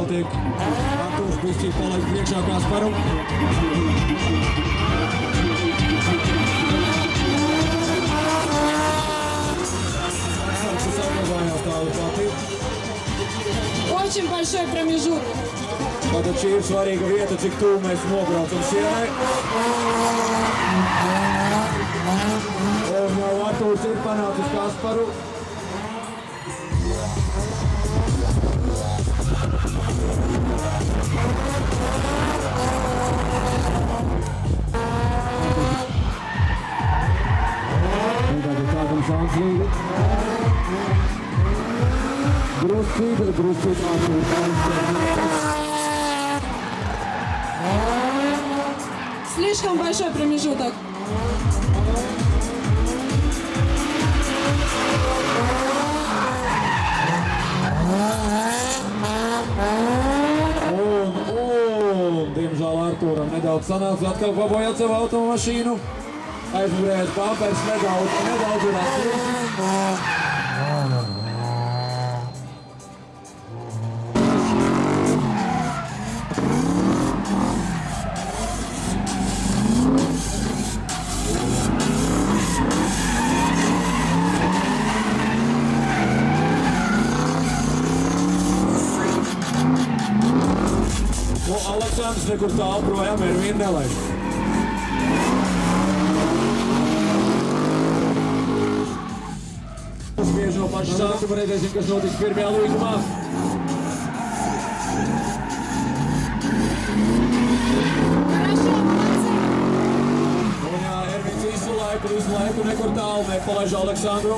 notiek. Artūrs bišķīt palaid priekšā Kasparu. Saglabājās tādu pati. Очень большой промежуток. Tātad šī ir svarīga vieta, cik tuvu mēs nobraucam sienai. Un jau Artūrs ir panācis Kasparu. Tagad sākam šanslīgi. Druscīt Artūrs. Слишком большой промежуток. Un, diemžēl Artūram nedaudz sanāca atkal pabojāt savu automašīnu. Aizmurējās pampers nedaudz ir atslīsis. Aleksandrs nekur tālu projām ir vien nelaiž. Spiež no paša sākuma, redzēsim, kas notiks pirmajā līkumā. Un jā, Ervins visu laiku nekur tālu nepalaiž Aleksandru.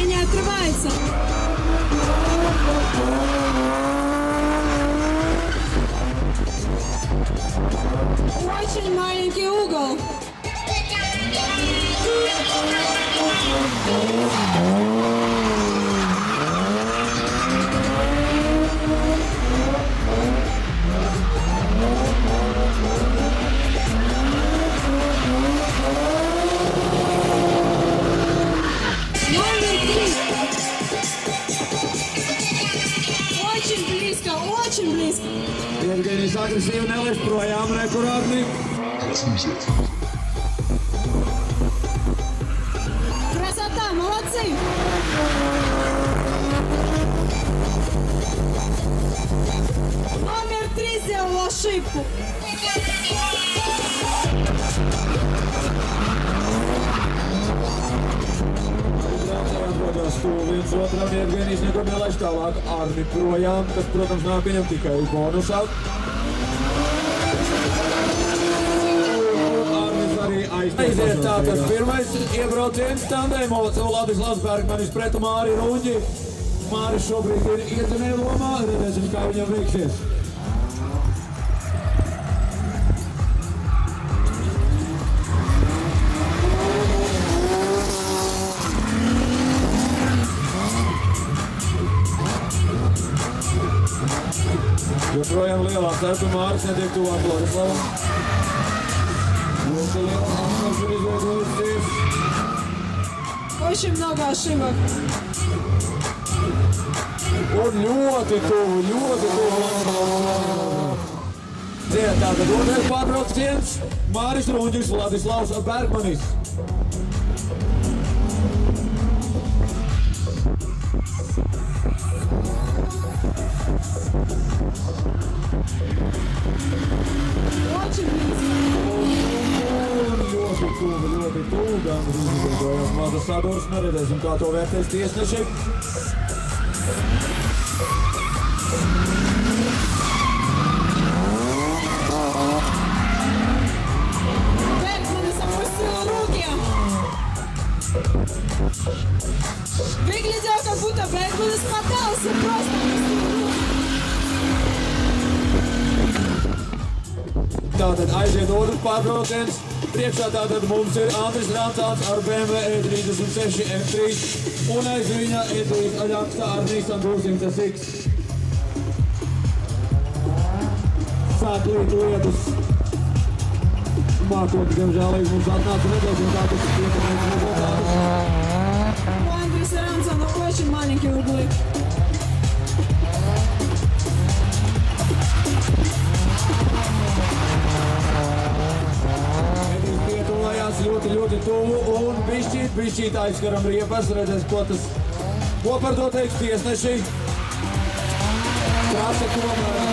Не открывается. Очень маленький угол. Очень близко. Евgenijs agresīvi nelaiž projām nekurātni. Красота, молодцы! Номер 3 сделал ошибку. Viens otram Evgenijs nekur nelaiž tālāk Arni projām, kas, protams, nāk viņam tikai uz bonusā. Arnis arī aiziet tātad pirmais iebrauciens tandēmos Vladislavs Bergmanis pret Māri Ruņģi. Māris šobrīd ir iedzinēja lomā, redzēsim, kā viņam veiksies. Joprojām lielā starpā Māris netiek tuvāk Vladislavam. Ļoti liela apsvars ir izveidojusies. Очень много ошибок. Un ļoti tuvu. Tātad otrais pārbrauciens Māris Ruņģis, Vladislavs Bergmanis. Очень близко. Ļoti tuvu, gan izveidojās maza sadursme, redzēsim, kā to vērtēs tiesneši. Bergmanis опустил руки. Выглядело, как будто Bergmanis катался просто. Tātad aiziet otrs pārbrauciens. Priekšā tātad mums ir Andris Rantāns ar BMW E36 M3 un aiz viņa Edijs Aļaksta ar Nissan 200X. Sāk līt lietus. Mākotni, diemžēlīgi, mums atnāca redzēsim tādas ietekmēs rezultātus. У Андреса Ранцана очень маленькие углы. Edijs pietuvējās ļoti tuvu un bišķīt aizskaram riepas, redzēs, ko par to teiks tiesneši. Krasa tomēr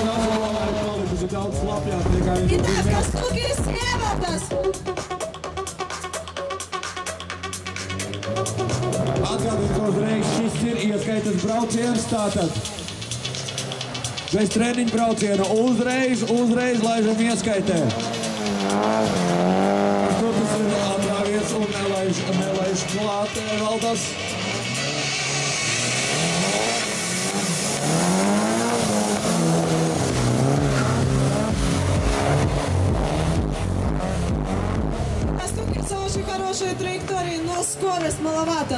palikusi daudz slapjāk nekā viņš Итак, Кастугис Эвертас. Atgādīt, ka uzreiz šis ir ieskaitas brauciens, tātad bez treniņu brauciena uzreiz laižam ieskaitē. Tur tas ir atrāvies un nelaiž klāt Valdas. Кастугис очень хорошие траектории, но скорость маловато.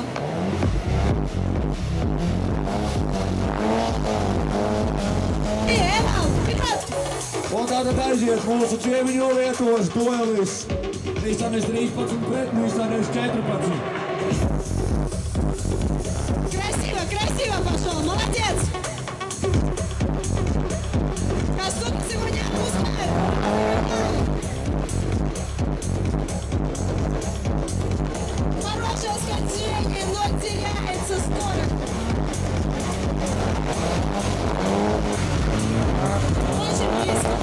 Un tātad aiziet mūsu ķēmiņo vietos duelis. Nissan S13 pret Nissan S14. Красиво пошел, молодец! Кастугис его не отпускает. Хорошее скольжение, но теряется скорость. Очень близко.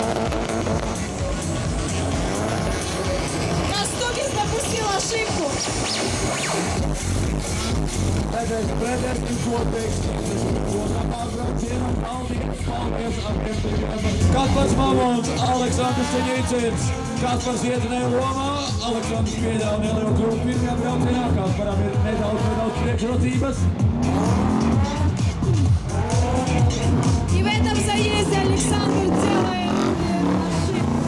Кастугис допустил ошибку. Redzēs pretesni, ko teiks otrā pārbraucienam. Paldies abiem diviem. Kaspars Mamons, Aleksandrs Ceņīcins. Kaspars ietinēja lomā, Aleksandrs pieļāva nelielu kļūdu pirmajā braucienā. Kasparam ir nedaudz priekšrocības. И в этом заезде Александр делает ошибку.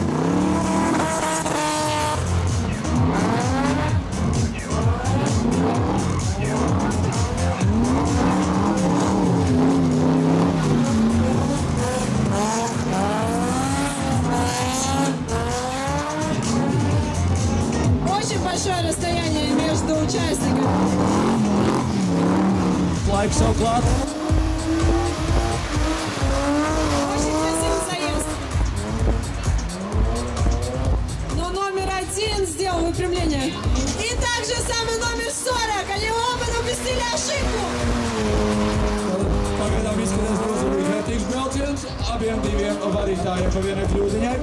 Очень большое расстояние между участниками. Laiks savu klāt. Очень красивый заезд. Но номер 1 сделал выпрямление. И также самый номер 40. Они оба допустили ошибку. Pagaidām izskatās ļoti vērtīgs brauciens. Abiem diviem vadītājiem pa vienai kļūdiņai.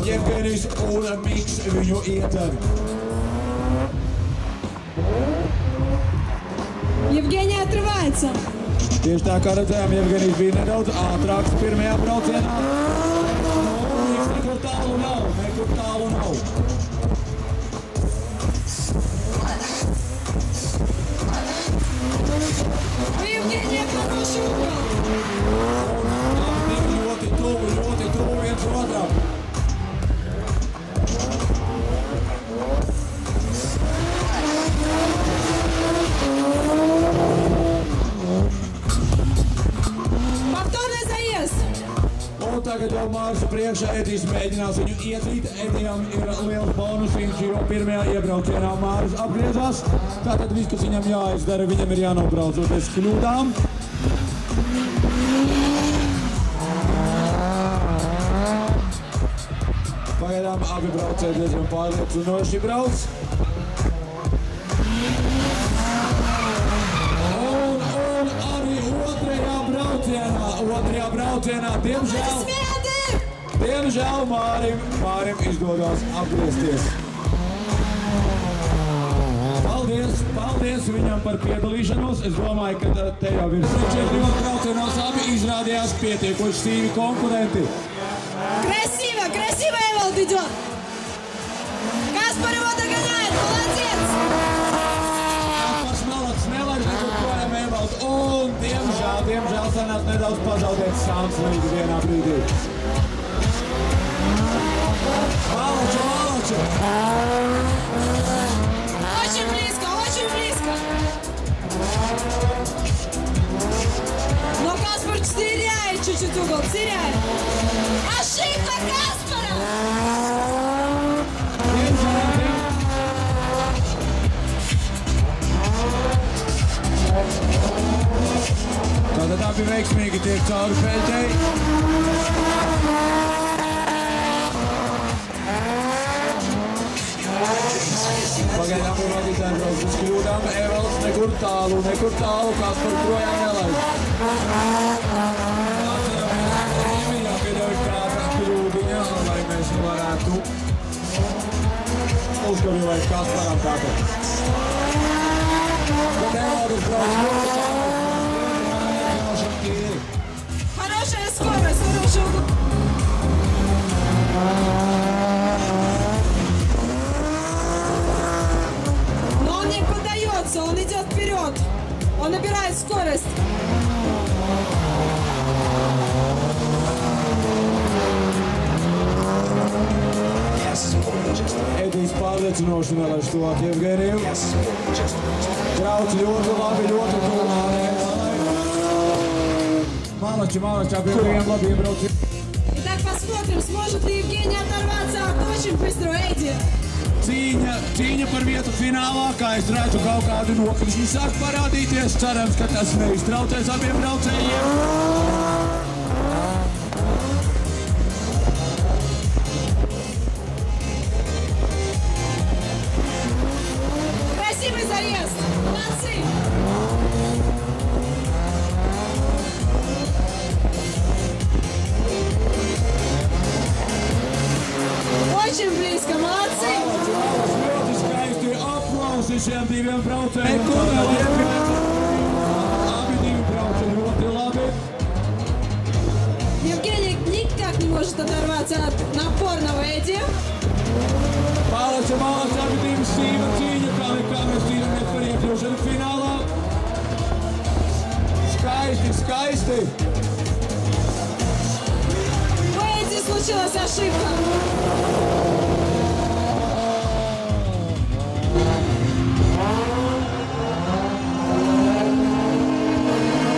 Jevgenijs un Miks viņu ieter. Евгений отрывается. Tieši tā kā redzējām, Jevgenijs bija nedaudz ātrāks pirmajā braucienā. Miks nekur tālu nav. У Евгения хороший угол. Abi ļoti tuvu viens otram. Повторный заезд. Un tagad jau Mārsa priekšā Edijs mēģinās viņu ietrīt. Edijam ir liels bonus, viņš jau pirmajā iebraucienā Māris apgriezās. Tātad viss, kas viņam jāizdara, viņam ir jānobrauc bez kļūdām. Pagaidām abi braucēji diezgan pārliecinoši brauc. Un arī otrajā braucienā, diemžēl Mārim izdodas apgriezties. Paldies viņam par piedalīšanos. Es domāju, ka te jau ir četros braucienos abi izrādījās pietiekoši sīvi konkurenti. Красиво Эвалд идет. Каспар его догоняет, молодец. Kaspars Malaks nelaiž nekur projām Evaldu. Un, diemžēl, Jā, diemžēl sanāca nedaudz pazaudēt Sāns līdzi vienā brīdī. Малоча! Очень близко, очень близко. Но Каспар теряет чуть-чуть угол, теряет. Ошибка Каспара! Tātad abi veiksmīgi tiek cauri peļķei. Pagaidām ir vadītājs brauc uz kļūdām. Evalds nekur tālu, Kaspar projām nelaid. Atceramies, jāpieļauj kāda kļūdiņa, lai mēs varētu uzgavilēt Kasparam tātad. Bet Evalds brauc Хорошая скорость, хороший угол. Но он не поддается, он идет вперед. Он набирает скорость. Edijs pārliecinoši nelaiž tuvāk Jevgeniju. Brauc ļoti labi, ļoti tuvu. Малочи, объявляем лобби брауци. Итак, посмотрим, сможет ли Евгений оторваться от очень быстрого Эдди. Cīņa par vietu finālā, kā es redzu, kaut kādi nokrišņi sāk parādīties. Cerams, ka tas neiztraucēs abiem braucējiem. Красивый заезд! Молодцы! Очень близко, молодцы! Ļoti skaisti aplausi šiem diviem braucējiem. Abi divi brauca ļoti labi. Евгений никак не может оторваться от напорного Эдди. Малочи, abi divi sīva cīņa, kā mēs cīnāmies par iekļūšanu finālā. Skaisti! У Эдди случилась ошибка.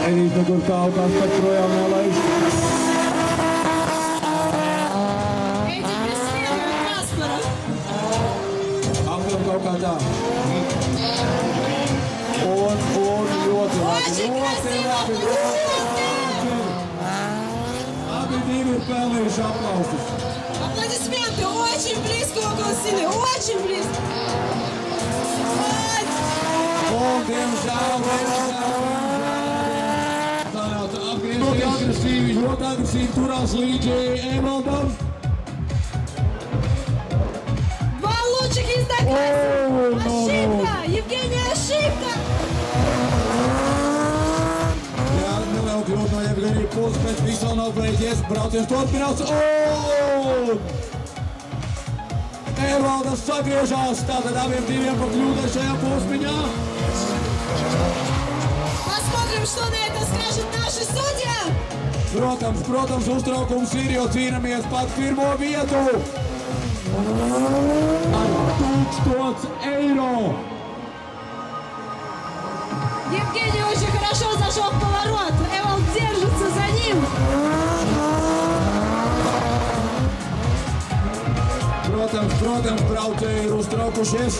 Edijs nekur tālu, Kaspars projām nelaiž. Эдди преследует Каспара. Apmēram kaut kā tā. Un ļoti labi. Очень красиво! Abi divi ir pelnījuši aplausus. Аплодисменты! Очень близко около стены! Очень близко! Un, diemžēl, sanāca agresīvi, ļoti agresīvi turās līdzi Evaldam. Два лучших езда Каспара! Ошибка! Евгений, ошибка! Jā, neliela kļūda no Jevgenija puses, bet viss vēl nav beidzies. Brauciens turpinās. Evaldas sagriežās, tātad abiem diviem pa kļūdai šajā posmiņā. Посмотрим, что на это скажет наши судья! Protams, uztraukums ir, jo cīnāmies pat pirmo vietu ar 1000 eiro. Евгений очень хорошо зашел в поворот. Эвалд держится за ним. Protams, braucēji ir uztraukušies.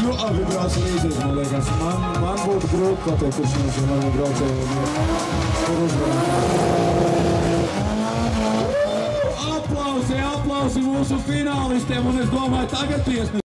Jo abi brauc līdzīgi, man liekas. Man būtu grūti pateikt, kurš mums ir mani braucēji ir uzvarējuši. Aplausi mūsu finālistiem, un es domāju, tagad tiesnes.